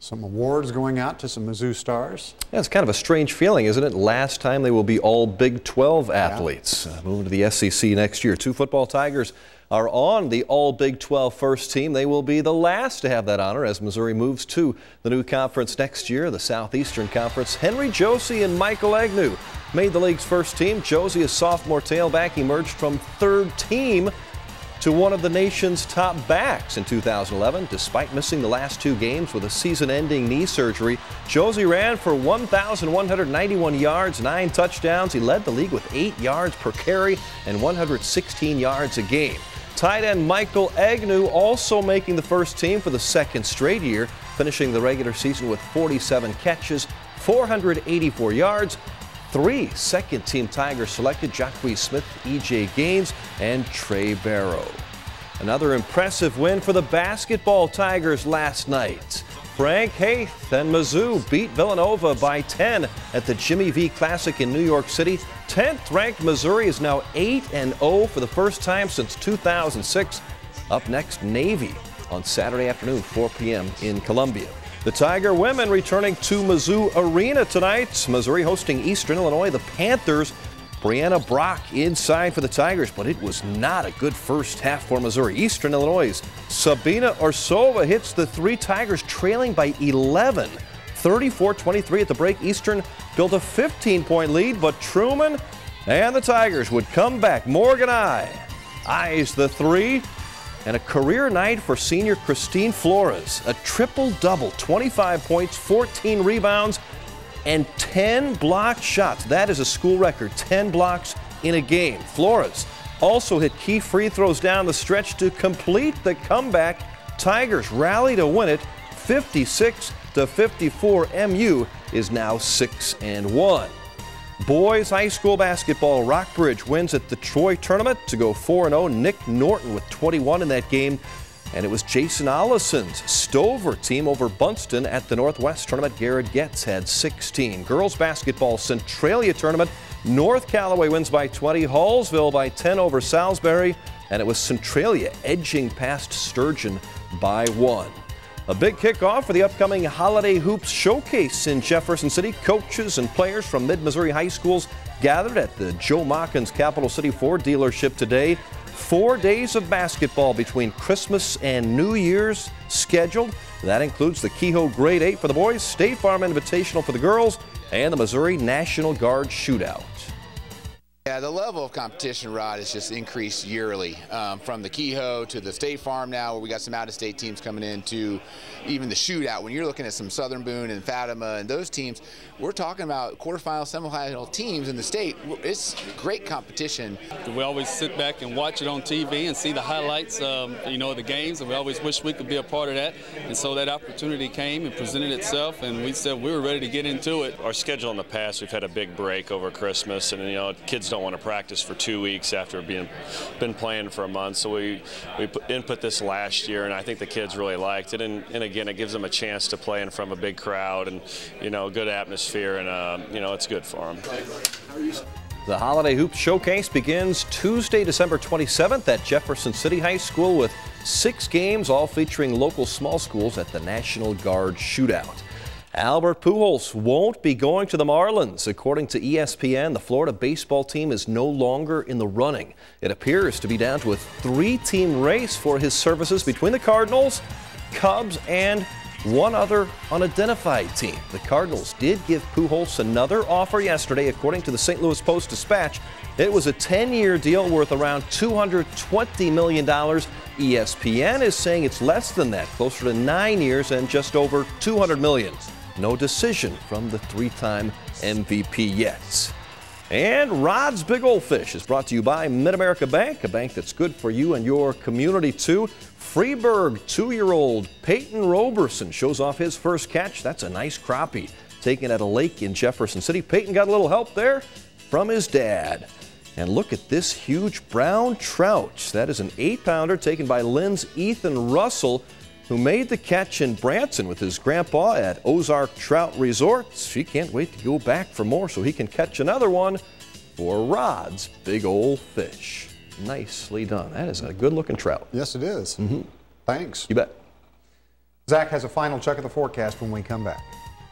Some awards going out to some Mizzou stars. Yeah, it's kind of a strange feeling, isn't it? Last time they will be all Big 12 athletes. Moving to the SEC next year. 2 football Tigers are on the all Big 12 first team. They will be the last to have that honor as Missouri moves to the new conference next year, the Southeastern Conference. Henry Josie and Michael Agnew made the league's first team. Josie, a sophomore tailback, emerged from 3rd team to one of the nation's top backs in 2011. Despite missing the last 2 games with a season-ending knee surgery, Josie ran for 1,191 yards, 9 touchdowns. He led the league with 8 yards per carry and 116 yards a game. Tight end Michael Agnew also making the first team for the 2nd straight year, finishing the regular season with 47 catches, 484 yards. 3 second-team Tigers selected: Jacquez Smith, E.J. Gaines, and Trey Barrow. Another impressive win for the basketball Tigers last night. Frank Haith and Mizzou beat Villanova by 10 at the Jimmy V Classic in New York City. 10th-ranked Missouri is now 8-0 for the first time since 2006. Up next, Navy on Saturday afternoon, 4 p.m. in Columbia. The Tiger women returning to Mizzou Arena tonight. Missouri hosting Eastern Illinois. The Panthers, Brianna Brock inside for the Tigers, but it was not a good first half for Missouri. Eastern Illinois' Sabina Orsova hits the 3. Tigers trailing by 11. 34-23 at the break. Eastern built a 15-point lead, but Truman and the Tigers would come back. Morgan eyes the 3. And a career night for senior Christine Flores. A triple-double, 25 points, 14 rebounds, and 10 blocked shots. That is a school record, 10 blocks in a game. Flores also hit key free throws down the stretch to complete the comeback. Tigers rally to win it, 56-54. MU is now 6-1. Boys high school basketball, Rockbridge wins at the Troy tournament to go 4-0. Nick Norton with 21 in that game. And it was Jason Ollison's Stover team over Bunston at the Northwest tournament. Garrett Getz had 16. Girls basketball Centralia tournament, North Callaway wins by 20. Hallsville by 10 over Salisbury. And it was Centralia edging past Sturgeon by 1. A big kickoff for the upcoming Holiday Hoops Showcase in Jefferson City. Coaches and players from mid-Missouri high schools gathered at the Joe Machens Capital City Ford dealership today. 4 days of basketball between Christmas and New Year's scheduled. That includes the Kehoe Grade 8 for the boys, State Farm Invitational for the girls, and the Missouri National Guard Shootout. Yeah, the level of competition, Rod, has just increased yearly. From the Kehoe to the State Farm now, where we got some out-of-state teams coming in, to even the shootout. When you're looking at some Southern Boone and Fatima and those teams, we're talking about quarterfinal, semifinal teams in the state. It's great competition. We always sit back and watch it on TV and see the highlights of the games, and we always wish we could be a part of that. And so that opportunity came and presented itself, and we said we were ready to get into it. Our schedule in the past, we've had a big break over Christmas, and kids don't want to practice for 2 weeks after been playing for a month. So we input this last year, and I think the kids really liked it. And again, it gives them a chance to play in front of a big crowd and a good atmosphere, and it's good for them. The Holiday Hoops Showcase begins Tuesday, December 27th at Jefferson City High School with 6 games, all featuring local small schools at the National Guard Shootout. Albert Pujols won't be going to the Marlins. According to ESPN, the Florida baseball team is no longer in the running. It appears to be down to a 3-team race for his services between the Cardinals, Cubs, and one other unidentified team. The Cardinals did give Pujols another offer yesterday, according to the St. Louis Post-Dispatch. It was a 10-year deal worth around $220 million. ESPN is saying it's less than that, closer to 9 years and just over $200 million. No decision from the 3-time MVP yet. And Rod's Big Old Fish is brought to you by Mid-America Bank, a bank that's good for you and your community too. Freeburg 2-year-old Peyton Roberson shows off his first catch. That's a nice crappie taken at a lake in Jefferson City. Peyton got a little help there from his dad. And look at this huge brown trout. That is an 8-pounder taken by Lynn's Ethan Russell, who made the catch in Branson with his grandpa at Ozark Trout Resorts. She can't wait to go back for more so he can catch another one for Rod's Big Old Fish. Nicely done. That is a good-looking trout. Yes, it is. Mm-hmm. Thanks. You bet. Zach has a final check of the forecast when we come back.